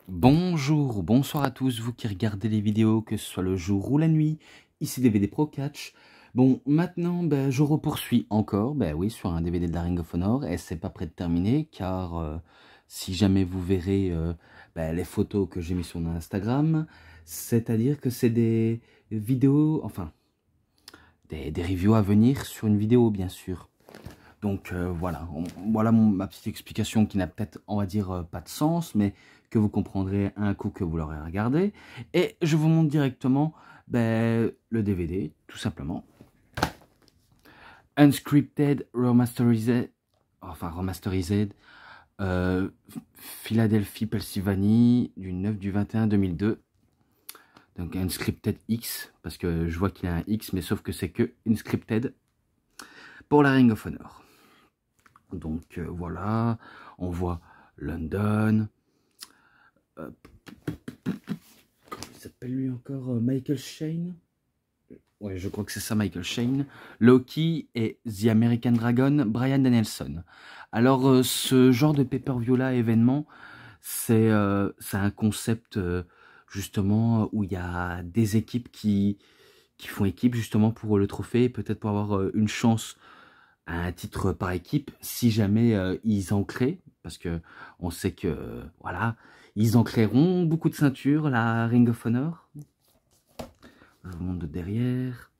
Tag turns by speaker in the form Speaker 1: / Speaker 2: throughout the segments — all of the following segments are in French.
Speaker 1: Bonjour ou bonsoir à tous, vous qui regardez les vidéos, que ce soit le jour ou la nuit, ici DVD Pro Catch. Bon, maintenant, je repoursuis encore, oui, sur un DVD de la Ring of Honor, et c'est pas prêt de terminer, car si jamais vous verrez les photos que j'ai mis sur Instagram, c'est-à-dire que c'est des vidéos, enfin, des reviews à venir sur une vidéo, bien sûr. Donc voilà, voilà ma petite explication qui n'a peut-être, on va dire, pas de sens, mais que vous comprendrez un coup que vous l'aurez regardé. Et je vous montre directement le DVD, tout simplement. Unscripted, remasterized, Philadelphie, Pennsylvanie, du 9 du 21 2002. Donc Unscripted X, parce que je vois qu'il y a un X, mais sauf que c'est que Unscripted pour la Ring of Honor. Donc voilà, on voit London. Comment il s'appelle lui encore, Michael Shane. Ouais, je crois que c'est ça, Michael Shane. Loki et The American Dragon, Bryan Danielson. Alors, ce genre de pay-per-view là, événement, c'est un concept justement où il y a des équipes qui font équipe justement pour le trophée, peut-être pour avoir une chance à un titre par équipe, si jamais ils en créent, parce que on sait que voilà, ils en créeront beaucoup de ceintures, la Ring of Honor. Je vous montre de derrière.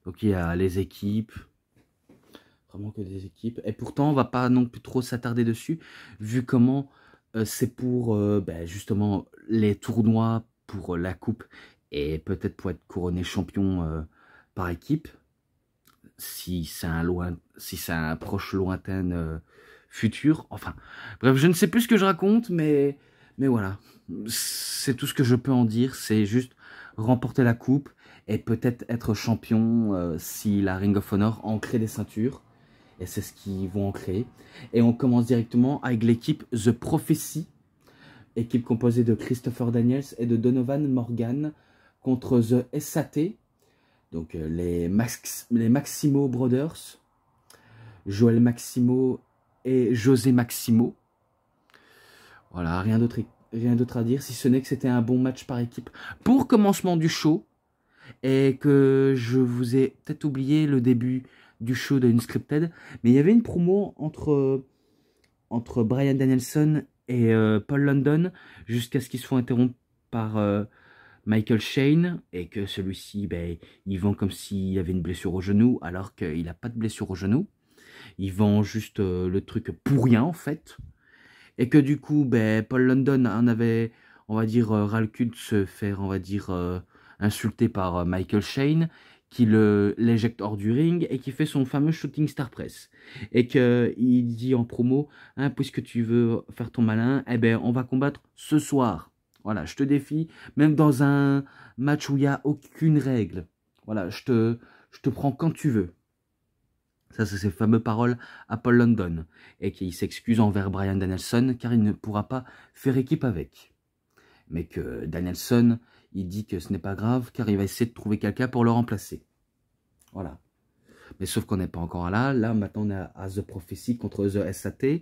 Speaker 1: Donc il y a les équipes, vraiment que des équipes. Et pourtant, on va pas non plus trop s'attarder dessus, vu comment c'est pour justement les tournois, pour la coupe, et peut-être pour être couronné champion par équipe. Si c'est un proche lointain futur, enfin, bref, je ne sais plus ce que je raconte, mais voilà, c'est tout ce que je peux en dire, c'est juste remporter la coupe et peut-être être champion si la Ring of Honor en crée des ceintures, et c'est ce qu'ils vont en créer. Et on commence directement avec l'équipe The Prophecy, équipe composée de Christopher Daniels et de Donovan Morgan contre The SAT, donc les Maximo Brothers, Joël Maximo et José Maximo. Voilà, rien d'autre à dire, si ce n'est que c'était un bon match par équipe pour commencement du show, et que je vous ai peut-être oublié le début du show de Unscripted, mais il y avait une promo entre Bryan Danielson et Paul London, jusqu'à ce qu'ils soient interrompus par Michael Shane, et que celui-ci, il vend comme s'il avait une blessure au genou, alors qu'il n'a pas de blessure au genou. Il vend juste le truc pour rien, en fait. Et que du coup, Paul London en avait, on va dire, ras le cul de se faire, on va dire, insulter par Michael Shane, qui l'éjecte hors du ring et qui fait son fameux shooting star press. Et qu'il dit en promo, hein, puisque tu veux faire ton malin, eh ben, on va combattre ce soir. Voilà, je te défie, même dans un match où il n'y a aucune règle. Voilà, je te prends quand tu veux. Ça, c'est ses fameuses paroles à Paul London. Et qu'il s'excuse envers Bryan Danielson, car il ne pourra pas faire équipe avec. Mais que Danielson, il dit que ce n'est pas grave, car il va essayer de trouver quelqu'un pour le remplacer. Voilà. Mais sauf qu'on n'est pas encore là. Là, maintenant, on est à The Prophecy contre The SAT.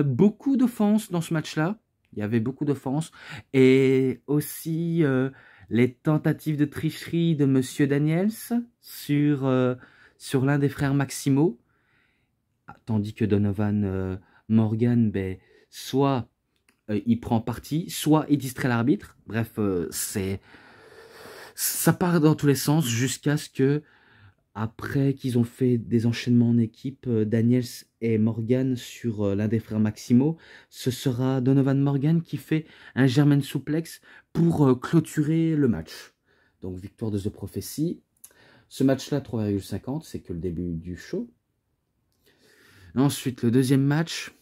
Speaker 1: Beaucoup d'offenses dans ce match-là. Il y avait beaucoup d'offenses. Et aussi les tentatives de tricherie de Monsieur Daniels sur l'un des frères Maximo. Tandis que Donovan Morgan, soit il prend parti, soit il distrait l'arbitre. Bref, ça part dans tous les sens jusqu'à ce que, après qu'ils ont fait des enchaînements en équipe, Daniels et Morgan sur l'un des frères Maximo, ce sera Donovan Morgan qui fait un German suplex pour clôturer le match. Donc victoire de The Prophecy. Ce match-là, 3,50, c'est que le début du show. Ensuite, le deuxième match,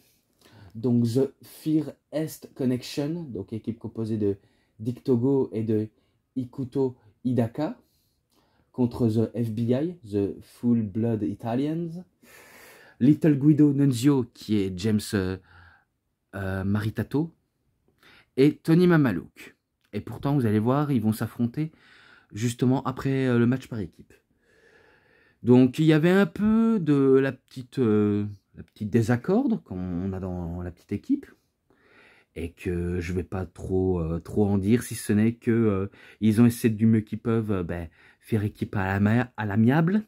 Speaker 1: donc The Far East Connection, donc équipe composée de Dick Togo et de Ikuto Hidaka, contre The FBI, The Full Blood Italians, Little Guido Nunzio, qui est James Maritato, et Tony Mamaluke. Et pourtant, vous allez voir, ils vont s'affronter justement après le match par équipe. Donc, il y avait un peu de la petite désaccord, comme on a dans la petite équipe. et que je vais pas trop en dire, si ce n'est que ils ont essayé du mieux qu'ils peuvent faire équipe à l'amiable,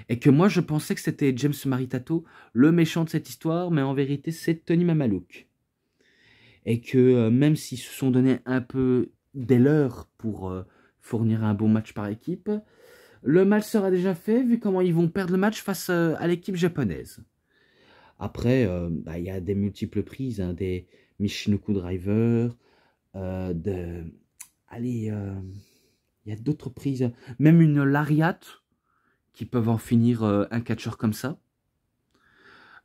Speaker 1: et que moi je pensais que c'était James Maritato le méchant de cette histoire, mais en vérité c'est Tony Mamaluke, et que même s'ils se sont donné un peu des leurs pour fournir un bon match par équipe, le mal sera déjà fait vu comment ils vont perdre le match face à l'équipe japonaise. Après, il y a des multiples prises, hein, des Michinoku Driver, de... Allez, il y a d'autres prises, même une Lariat, qui peuvent en finir un catcheur comme ça.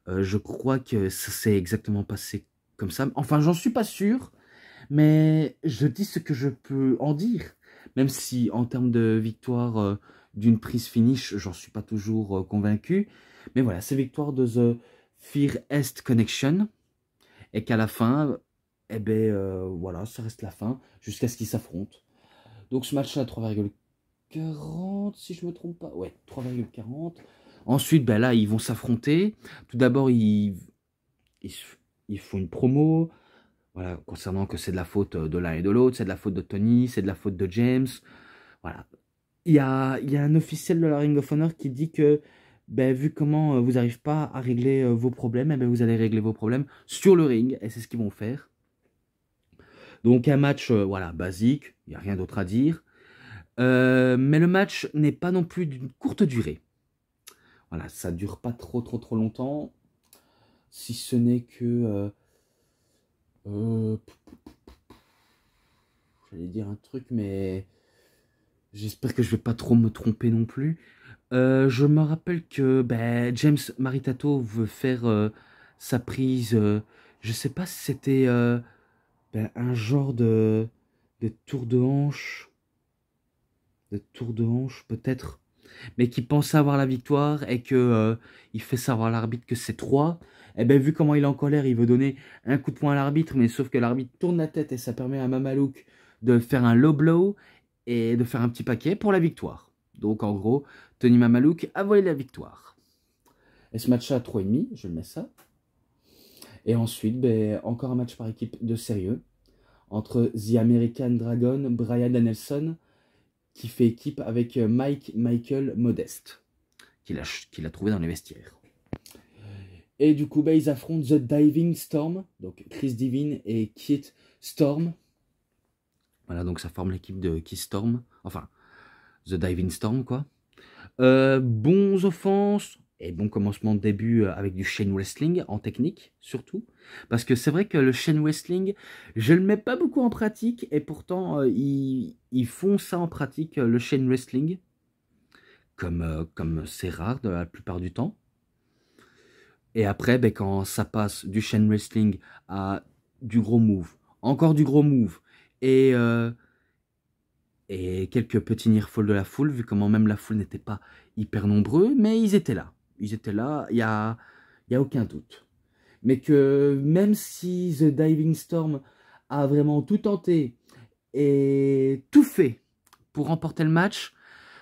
Speaker 1: Je crois que ça s'est exactement passé comme ça. Enfin, j'en suis pas sûr, mais je dis ce que je peux en dire. Même si, en termes de victoire d'une prise finish, j'en suis pas toujours convaincu. Mais voilà, c'est victoire de The Fear Est Connection. Et qu'à la fin, eh ben, voilà, ça reste la fin, jusqu'à ce qu'ils s'affrontent. Donc ce match à 3,40, si je me trompe pas. Ouais, 3,40. Ensuite, ben là, ils vont s'affronter. Tout d'abord, ils, ils font une promo. Voilà, concernant que c'est de la faute de l'un et de l'autre, c'est de la faute de Tony, c'est de la faute de James. Voilà. Il y a un officiel de la Ring of Honor qui dit que, ben, vu comment vous n'arrivez pas à régler vos problèmes, eh ben, vous allez régler vos problèmes sur le ring, et c'est ce qu'ils vont faire. Donc un match, voilà, basique, il n'y a rien d'autre à dire. Mais le match n'est pas non plus d'une courte durée. Voilà, ça dure pas trop longtemps, si ce n'est que... euh, j'allais dire un truc, mais j'espère que je vais pas trop me tromper non plus. Je me rappelle que James Maritato veut faire sa prise. Je sais pas si c'était un genre de tour de hanche. De tour de hanche peut-être. Mais qui pensait avoir la victoire et que il fait savoir à l'arbitre que c'est 3. Et bien vu comment il est en colère, il veut donner un coup de poing à l'arbitre, mais sauf que l'arbitre tourne la tête et ça permet à Mamaluke de faire un low blow et de faire un petit paquet pour la victoire. Donc en gros, Tony Mamaluke a volé la victoire. Et ce match-là à 3,5, je le mets ça. Et ensuite, encore un match par équipe de sérieux entre The American Dragon, Bryan Danielson, qui fait équipe avec Michael Modeste, qu'il a trouvé dans les vestiaires. Et du coup, ils affrontent The Diving Storm, donc Chris Divine et Keith Storm. Voilà, donc ça forme l'équipe de Keith Storm, enfin, The Diving Storm, quoi. Bons offenses et bon commencement de début avec du chain wrestling en technique, surtout. Parce que c'est vrai que le chain wrestling, je le mets pas beaucoup en pratique, et pourtant, ils font ça en pratique, le chain wrestling, comme c'est rare de la plupart du temps. Et après, quand ça passe du chain wrestling à du gros move, encore du gros move, et quelques petits nearfalls de la foule, vu comment même la foule n'était pas hyper nombreux, mais ils étaient là. Ils étaient là, y a aucun doute. Mais que même si The Diving Storm a vraiment tout tenté et tout fait pour remporter le match,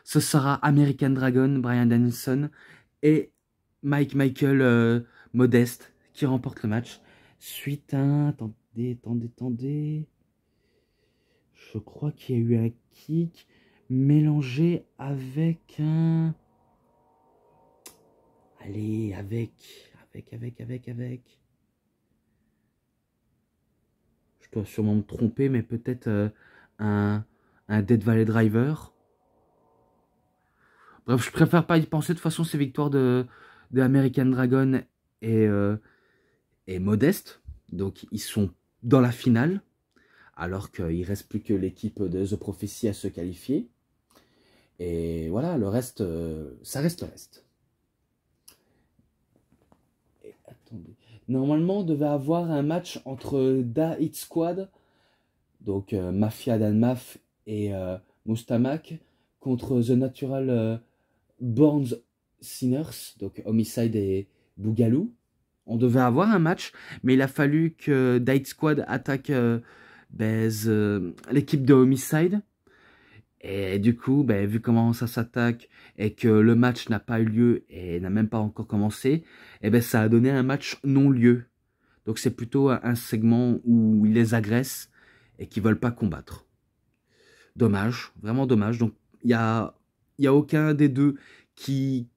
Speaker 1: ce sera American Dragon, Bryan Danielson et Michael Modeste qui remporte le match. Suite à... Attendez. Je crois qu'il y a eu un kick mélangé avec un... Allez, avec... Je dois sûrement me tromper, mais peut-être un Dead Valley Driver. Bref, je préfère pas y penser. De toute façon, c'est victoire de American Dragon et Modeste. Donc, ils sont dans la finale. Alors qu'il ne reste plus que l'équipe de The Prophecy à se qualifier. Et voilà, le reste, ça reste le reste. Et attendez. Normalement, on devait avoir un match entre Da Hit Squad, donc Mafia Dan Maf et Mustamak, contre The Natural Born Sinners, donc Homicide et Boogaloo. On devait avoir un match, mais il a fallu que Da Hit Squad attaque l'équipe de Homicide. Et du coup, vu comment ça s'attaque et que le match n'a pas eu lieu et n'a même pas encore commencé, ça a donné un match non lieu. Donc c'est plutôt un segment où il les agresse et qui ne veulent pas combattre. Dommage, vraiment dommage. Donc il y a aucun des deux qui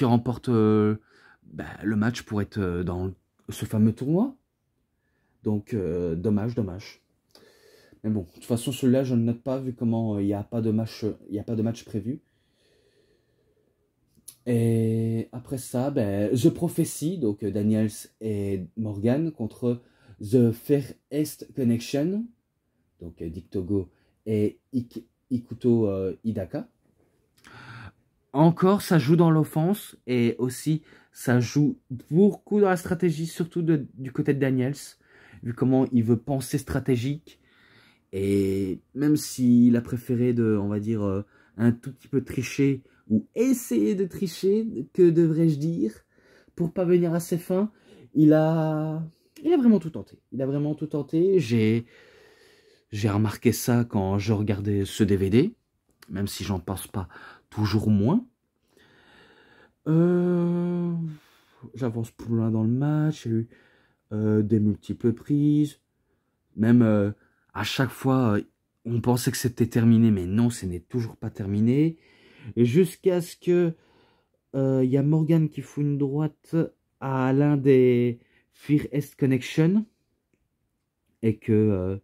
Speaker 1: remporte le match pour être dans ce fameux tournoi. Donc dommage, dommage. Mais bon, de toute façon, celui-là, je ne note pas, vu comment il n'y a pas de match, il y a pas de match prévu. Et après ça, The Prophecy, donc Daniels et Morgan, contre The Fair East Connection, donc Dick Togo et Ikuto Hidaka. Encore, ça joue dans l'offense, et aussi, ça joue beaucoup dans la stratégie, surtout du côté de Daniels, vu comment il veut penser stratégique. Et même s'il a préféré on va dire, un tout petit peu tricher, ou essayer de tricher, que devrais-je dire, pour parvenir à ses fins, il a vraiment tout tenté. Il a vraiment tout tenté. J'ai remarqué ça quand je regardais ce DVD, même si j'en pense pas toujours moins. J'avance plus loin dans le match. Il y a eu des multiples prises. Même à chaque fois, on pensait que c'était terminé, mais non, ce n'est toujours pas terminé. Jusqu'à ce que y a Morgan qui fout une droite à l'un des Fear East Connection et qu'il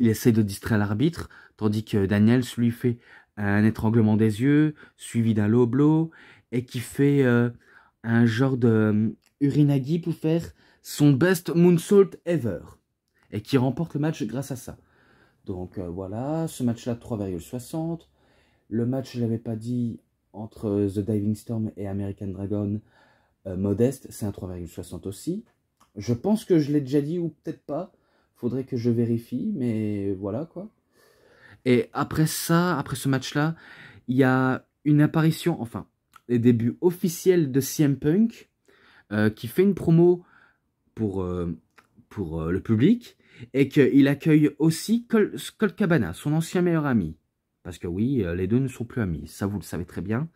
Speaker 1: essaie de distraire l'arbitre, tandis que Daniels lui fait un étranglement des yeux, suivi d'un low blow, et qui fait un genre de urinagi pour faire son best moonsault ever, et qui remporte le match grâce à ça. Donc voilà, ce match-là, 3,60. Le match, je ne l'avais pas dit, entre The Diving Storm et American Dragon, modeste, c'est un 3,60 aussi. Je pense que je l'ai déjà dit, ou peut-être pas. Faudrait que je vérifie, mais voilà quoi. Et après ça, après ce match-là, il y a une apparition, enfin, les débuts officiels de CM Punk, qui fait une promo pour le public, et qu'il accueille aussi Colt Cabana, son ancien meilleur ami. Parce que oui, les deux ne sont plus amis, ça vous le savez très bien.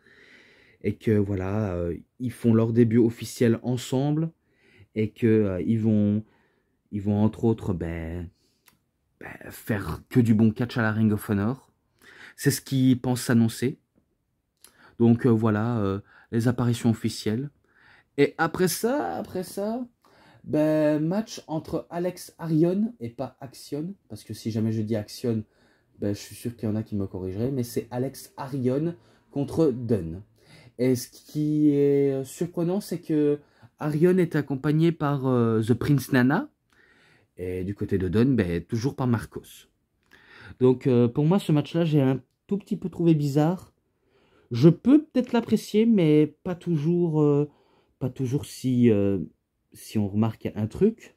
Speaker 1: Et que voilà, ils font leur début officiel ensemble, et que ils vont entre autres faire que du bon catch à la Ring of Honor. C'est ce qu'ils pensent s'annoncer. Donc voilà, les apparitions officielles. Et après ça, match entre Alex Arion, et pas Axion, parce que si jamais je dis Axion, je suis sûr qu'il y en a qui me corrigeraient, mais c'est Alex Arion contre Dunn. Et ce qui est surprenant, c'est que Arion est accompagné par The Prince Nana, et du côté de Dunn, toujours par Marcos. Donc pour moi, ce match-là, j'ai un tout petit peu trouvé bizarre. Je peux peut-être l'apprécier, mais pas toujours si on remarque un truc.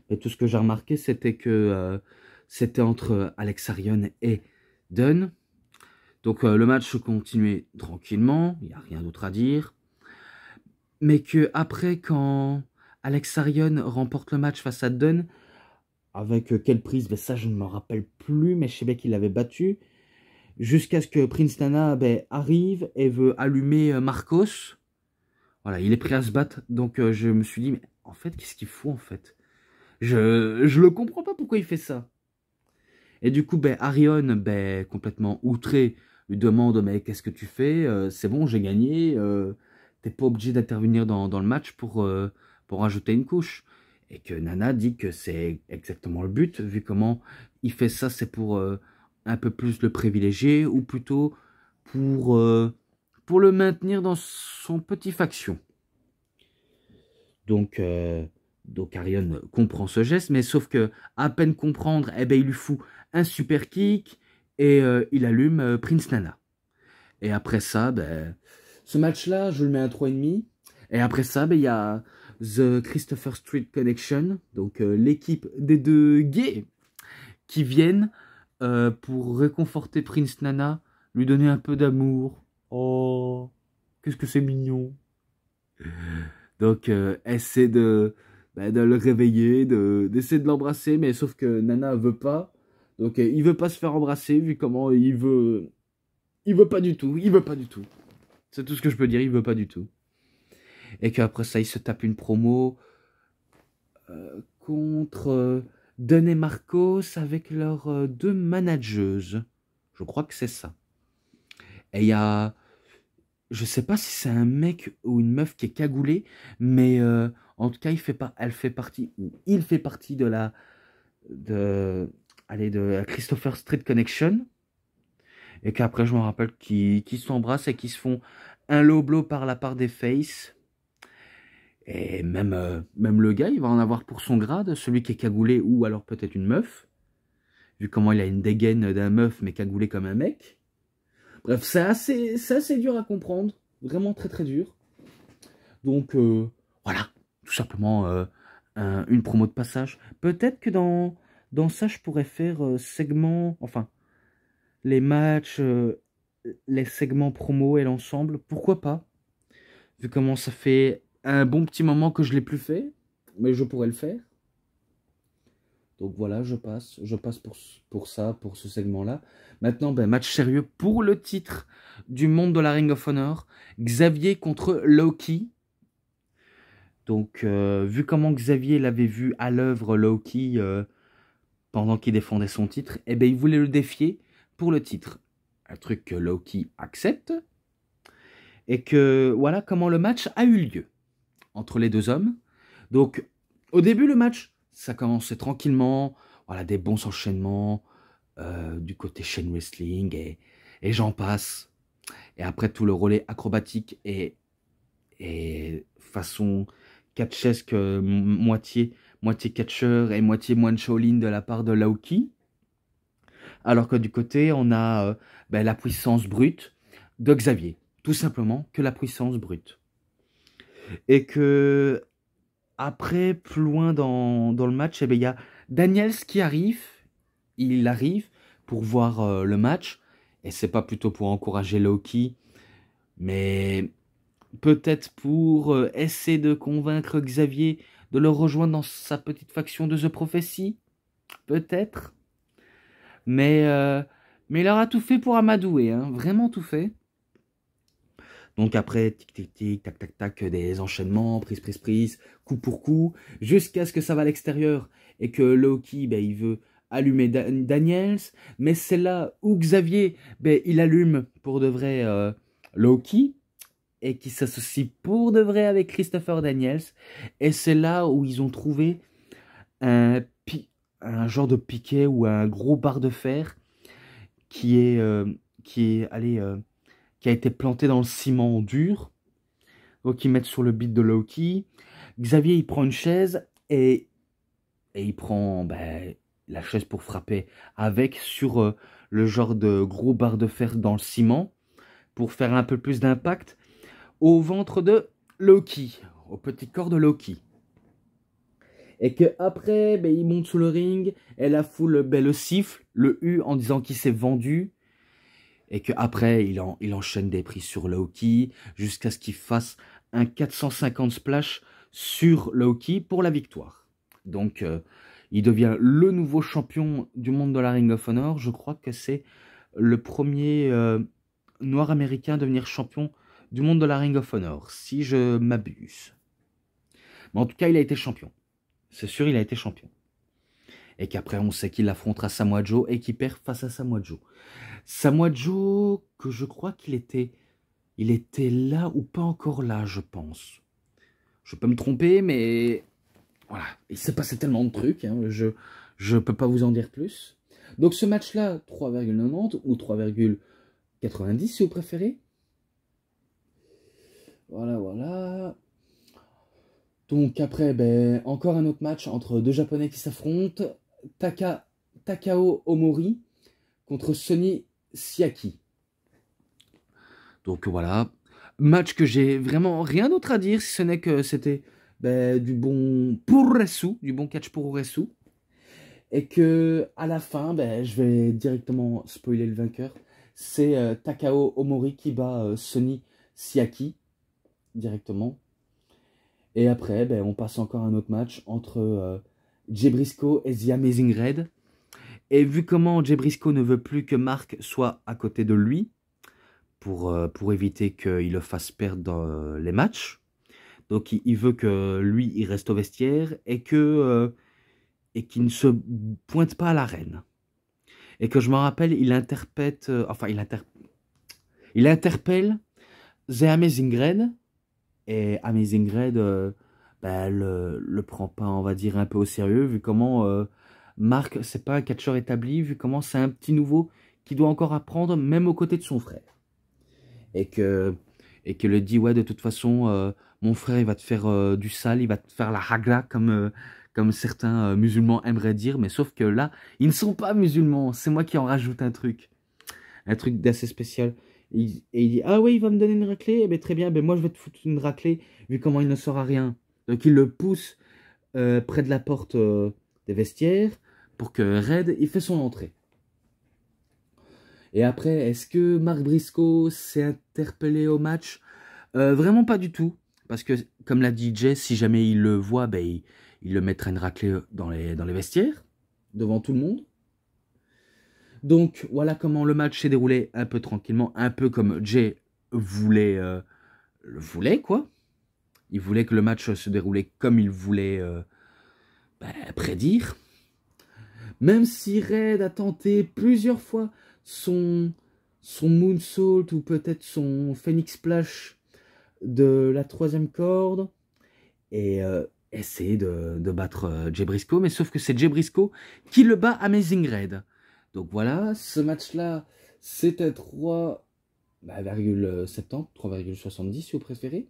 Speaker 1: Mais tout ce que j'ai remarqué, c'était que c'était entre Alex Arion et Dunn. Donc le match continuait tranquillement, il n'y a rien d'autre à dire. Mais que après, quand Alex Arion remporte le match face à Dunn, avec quelle prise, ça je ne me rappelle plus, mais je sais bien qu'il l'avait battu. Jusqu'à ce que Prince Nana arrive et veut allumer Marcos. Voilà, il est prêt à se battre. Donc je me suis dit, mais en fait, qu'est-ce qu'il fout en fait? Je le comprends pas pourquoi il fait ça. Et du coup, Arion, complètement outré, lui demande, mais qu'est-ce que tu fais? C'est bon, j'ai gagné. T'es pas obligé d'intervenir dans le match pour rajouter une couche. Et que Nana dit que c'est exactement le but, vu comment il fait ça, c'est pour un peu plus le privilégier, ou plutôt pour le maintenir dans son petit faction. Donc Arion comprend ce geste, mais sauf que à peine comprendre, il lui fout un super kick, et il allume Prince Nana. Et après ça, ce match-là, je le mets à 3,5. Et après ça, il y a The Christopher Street Connection, donc l'équipe des deux gays qui viennent pour réconforter Prince Nana, lui donner un peu d'amour. Oh, qu'est-ce que c'est mignon. Donc, essaie de le réveiller, d'essayer de l'embrasser, mais sauf que Nana veut pas. Donc, il veut pas se faire embrasser, vu comment il veut pas du tout, il veut pas du tout. C'est tout ce que je peux dire, il veut pas du tout. Et qu'après ça, il se tape une promo contre Dunne et Marcos avec leurs deux manageuses. Je crois que c'est ça. Et il y a... Je sais pas si c'est un mec ou une meuf qui est cagoulée, mais en tout cas, elle fait partie, ou il fait partie de, allez, de la Christopher Street Connection. Et qu'après, je me rappelle qu'ils s'embrassent et qu'ils se font un low blow par la part des Faces. Et même le gars, il va en avoir pour son grade, celui qui est cagoulé ou alors peut-être une meuf. Vu comment il a une dégaine d'un meuf, mais cagoulé comme un mec. Bref, c'est assez dur à comprendre. Vraiment très très dur. Donc, voilà. Tout simplement une promo de passage. Peut-être que dans ça, je pourrais faire segment... Enfin, les matchs, les segments promo et l'ensemble. Pourquoi pas? Vu comment ça fait un bon petit moment que je ne l'ai plus fait. Mais je pourrais le faire. Donc voilà, je passe pour ça, pour ce segment-là. Maintenant, ben, match sérieux pour le titre du monde de la Ring of Honor. Xavier contre Low-Ki. Donc, vu comment Xavier l'avait vu à l'œuvre Low-Ki pendant qu'il défendait son titre, eh ben, il voulait le défier pour le titre. Un truc que Low-Ki accepte. Et que voilà comment le match a eu lieu entre les deux hommes. Donc, au début, le match, ça commençait tranquillement. Voilà, des bons enchaînements du côté Chain Wrestling et j'en passe. Et après, tout le relais acrobatique et façon catchesque, moitié catcheur et moitié moine Shaolin de la part de Low-Ki. Alors que du côté, on a ben, la puissance brute de Xavier. Tout simplement que la puissance brute. Et que après, plus loin dans le match, eh ben, il y a Daniels qui arrive. Il arrive pour voir le match. Et c'est pas plutôt pour encourager Low-Ki, mais peut-être pour essayer de convaincre Xavier de le rejoindre dans sa petite faction de The Prophecy. Peut-être. Mais il aura tout fait pour amadouer. Hein, vraiment tout fait. Donc après, tic, tic, tic, tac, tac, tac, des enchaînements, prise, coup pour coup, jusqu'à ce que ça va à l'extérieur et que Low-Ki, ben, il veut allumer Daniels. Mais c'est là où Xavier, ben, il allume pour de vrai Low-Ki et qui s'associe pour de vrai avec Christopher Daniels. Et c'est là où ils ont trouvé un, un genre de piquet ou un gros bar de fer qui est allé... qui a été planté dans le ciment dur. Donc ils mettent sur le beat de Low-Ki. Xavier il prend une chaise et il prend ben, la chaise pour frapper avec sur le genre de gros barre de fer dans le ciment pour faire un peu plus d'impact au ventre de Low-Ki, au petit corps de Low-Ki. Et que après ben, il monte sous le ring et la foule ben, le siffle, le hue en disant qu'il s'est vendu. Et qu'après, il enchaîne des prises sur Low-Ki jusqu'à ce qu'il fasse un 450 splash sur Low-Ki pour la victoire. Donc, il devient le nouveau champion du monde de la Ring of Honor. Je crois que c'est le premier noir américain à devenir champion du monde de la Ring of Honor, si je m'abuse. Mais en tout cas, il a été champion. C'est sûr, il a été champion. Et qu'après, on sait qu'il affrontera Samoa Joe et qu'il perd face à Samoa Joe. Samoa Joe, que je crois qu'il était là ou pas encore là, je pense. Je peux me tromper, mais voilà, il s'est passé tellement de trucs, hein, je peux pas vous en dire plus. Donc ce match-là, 3,90 ou 3,90 si vous préférez. Voilà, voilà. Donc après, ben, encore un autre match entre deux Japonais qui s'affrontent. Takao Omori contre Sonny Siaki. Donc voilà, match que j'ai vraiment rien d'autre à dire, si ce n'est que c'était ben, du bon puroresu, du bon catch puroresu. Et que à la fin, ben, je vais directement spoiler le vainqueur. C'est Takao Omori qui bat Sonny Siaki directement. Et après, ben, on passe encore un autre match entre Jay Briscoe et The Amazing Red. Et vu comment Jay Briscoe ne veut plus que Mark soit à côté de lui, pour éviter qu'il le fasse perdre dans les matchs, Donc il veut que lui, il reste au vestiaire et qu'il ne se pointe pas à l'arène. Et que je me rappelle, il interprète, il interpelle The Amazing Red. Et Amazing Red le prend pas, on va dire, un peu au sérieux, vu comment Mark, c'est pas un catcheur établi, vu comment c'est un petit nouveau qui doit encore apprendre, même aux côtés de son frère. Et que le dit, ouais, de toute façon, mon frère, il va te faire du sale, il va te faire la hagla, comme certains musulmans aimeraient dire, mais sauf que là, ils ne sont pas musulmans, c'est moi qui en rajoute un truc d'assez spécial. Et il dit, ah oui, il va me donner une raclée, eh ben, très bien, ben, moi je vais te foutre une raclée, vu comment il ne saura rien. Donc il le pousse près de la porte des vestiaires, pour que Red, il fait son entrée. Et après, est-ce que Mark Briscoe s'est interpellé au match? Vraiment pas du tout. Parce que, comme l'a dit Jay, si jamais il le voit, ben, il le mettra une raclée dans les vestiaires, devant tout le monde. Donc, voilà comment le match s'est déroulé un peu tranquillement, un peu comme Jay le voulait, quoi. Il voulait que le match se déroulait comme il voulait prédire. Même si Red a tenté plusieurs fois son moonsault ou peut-être son Phoenix Splash de la 3e corde et essayer de battre Jay Briscoe, mais sauf que c'est Jay Briscoe qui le bat Amazing Red. Donc voilà, ce match-là, c'était 3,70, 3,70 si vous préférez.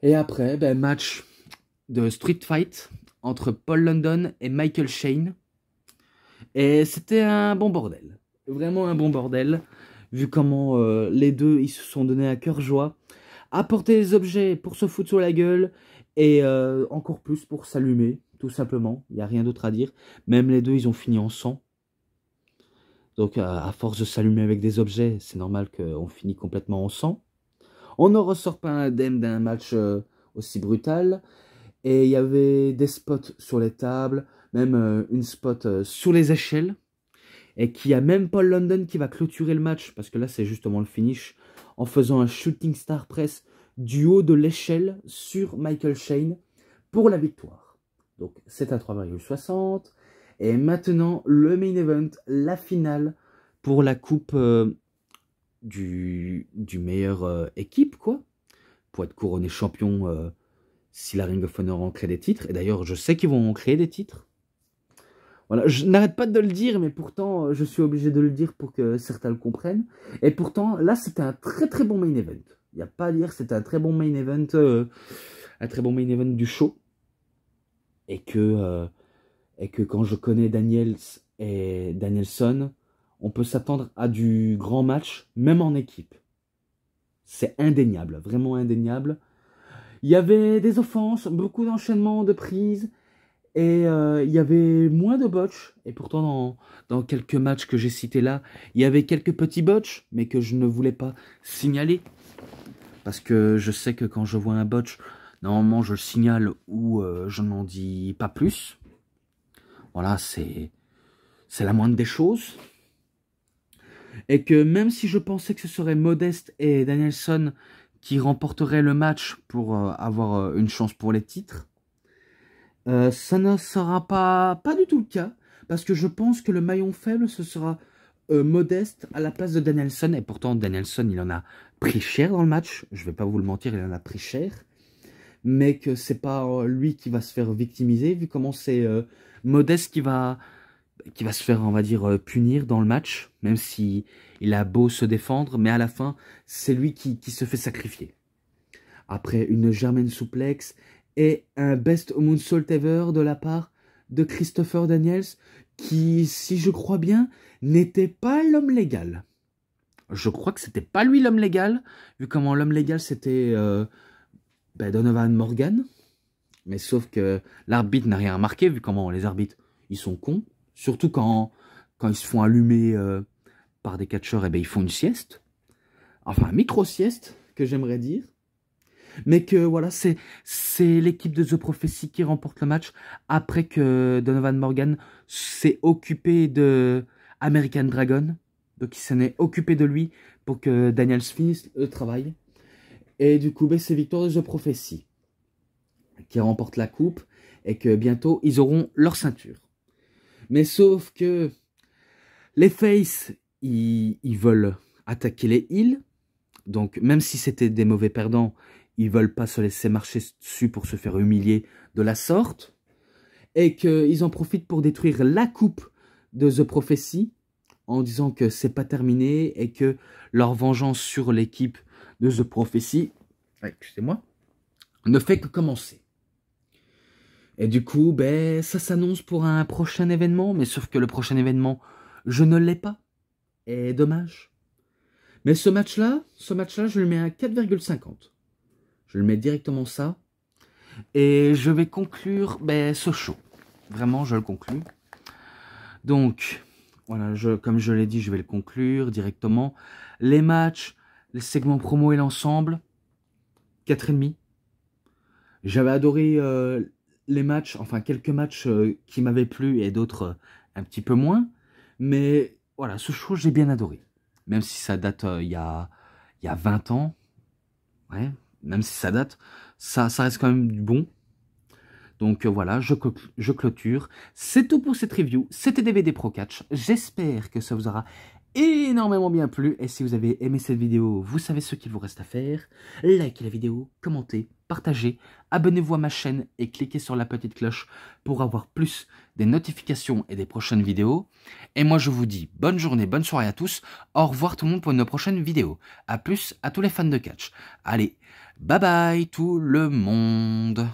Speaker 1: Et après, match de Street Fight entre Paul London et Michael Shane. Et c'était un bon bordel. Vraiment un bon bordel. Vu comment les deux, ils se sont donnés à cœur joie. Apporter des objets pour se foutre sur la gueule. Et encore plus pour s'allumer, tout simplement. Il n'y a rien d'autre à dire. Même les deux, ils ont fini en sang. Donc à force de s'allumer avec des objets, c'est normal qu'on finit complètement en sang. On ne ressort pas indemne d'un match aussi brutal. Et il y avait des spots sur les tables, même une spot sur les échelles. Et qu'il y a même Paul London qui va clôturer le match, parce que là c'est justement le finish, en faisant un shooting star press du haut de l'échelle sur Michael Shane pour la victoire. Donc c'est à 3,60. Et maintenant le main event, la finale pour la coupe du meilleur équipe, quoi. Pour être couronné champion si la Ring of Honor en crée des titres. Et d'ailleurs, je sais qu'ils vont en créer des titres. Voilà, je n'arrête pas de le dire, mais pourtant, je suis obligé de le dire pour que certains le comprennent. Et pourtant, là, c'était un très très bon main event. Il n'y a pas à dire, c'était un très bon main event du show. Et que quand je connais Daniels et Danielson, on peut s'attendre à du grand match, même en équipe. C'est indéniable, vraiment indéniable. Il y avait des offenses, beaucoup d'enchaînements, de prises. Et il y avait moins de botches. Et pourtant, dans quelques matchs que j'ai cités là, il y avait quelques petits botches, mais que je ne voulais pas signaler. Parce que je sais que quand je vois un botch, normalement je le signale ou je n'en dis pas plus. Voilà, c'est la moindre des choses. Et que même si je pensais que ce serait Modeste et Danielson qui remporteraient le match pour avoir une chance pour les titres, ça ne sera pas du tout le cas, parce que je pense que le maillon faible, ce sera Modeste à la place de Danielson, et pourtant Danielson, il en a pris cher dans le match, je vais pas vous le mentir, il en a pris cher, mais que c'est pas lui qui va se faire victimiser, vu comment c'est Modeste qui va se faire, on va dire, punir dans le match, même si il a beau se défendre, mais à la fin, c'est lui qui se fait sacrifier. Après une German suplex et un best moonsault ever de la part de Christopher Daniels, qui, si je crois bien, n'était pas l'homme légal. Je crois que c'était pas lui l'homme légal, vu comment l'homme légal c'était Donovan Morgan. Mais sauf que l'arbitre n'a rien remarqué, vu comment les arbitres, ils sont cons. Surtout quand ils se font allumer par des catcheurs, et ils font une sieste. Enfin, un micro-sieste, que j'aimerais dire. Mais que voilà, c'est l'équipe de The Prophecy qui remporte le match après que Donovan Morgan s'est occupé de American Dragon. Donc il s'en est occupé de lui pour que Daniels finisse le travail. Et du coup, ben, c'est victoire de The Prophecy qui remporte la coupe et que bientôt, ils auront leur ceinture. Mais sauf que les Face, ils veulent attaquer les Heels. Donc, même si c'était des mauvais perdants, ils veulent pas se laisser marcher dessus pour se faire humilier de la sorte. Et qu'ils en profitent pour détruire la coupe de The Prophecy en disant que c'est pas terminé et que leur vengeance sur l'équipe de The Prophecy, excusez-moi, ne fait que commencer. Et du coup, ben, ça s'annonce pour un prochain événement, mais sauf que le prochain événement, je ne l'ai pas. Et dommage. Mais ce match-là, je le mets à 4,50. Je le mets directement ça. Et je vais conclure ben, ce show. Vraiment, je le conclue. Donc, voilà, comme je l'ai dit, je vais le conclure directement. Les matchs, les segments promo et l'ensemble, 4,5. J'avais adoré les matchs, enfin quelques matchs qui m'avaient plu et d'autres un petit peu moins. Mais voilà, ce show, j'ai bien adoré. Même si ça date il y a 20 ans. Ouais, même si ça date, ça reste quand même du bon. Donc voilà, je clôture. C'est tout pour cette review. C'était DVD Pro Catch. J'espère que ça vous aura énormément bien plu. Et si vous avez aimé cette vidéo, vous savez ce qu'il vous reste à faire. Likez la vidéo, commentez, partagez, abonnez-vous à ma chaîne et cliquez sur la petite cloche pour avoir plus des notifications et des prochaines vidéos. Et moi je vous dis bonne journée, bonne soirée à tous. Au revoir tout le monde pour une prochaine vidéo. A plus à tous les fans de catch. Allez, bye bye tout le monde.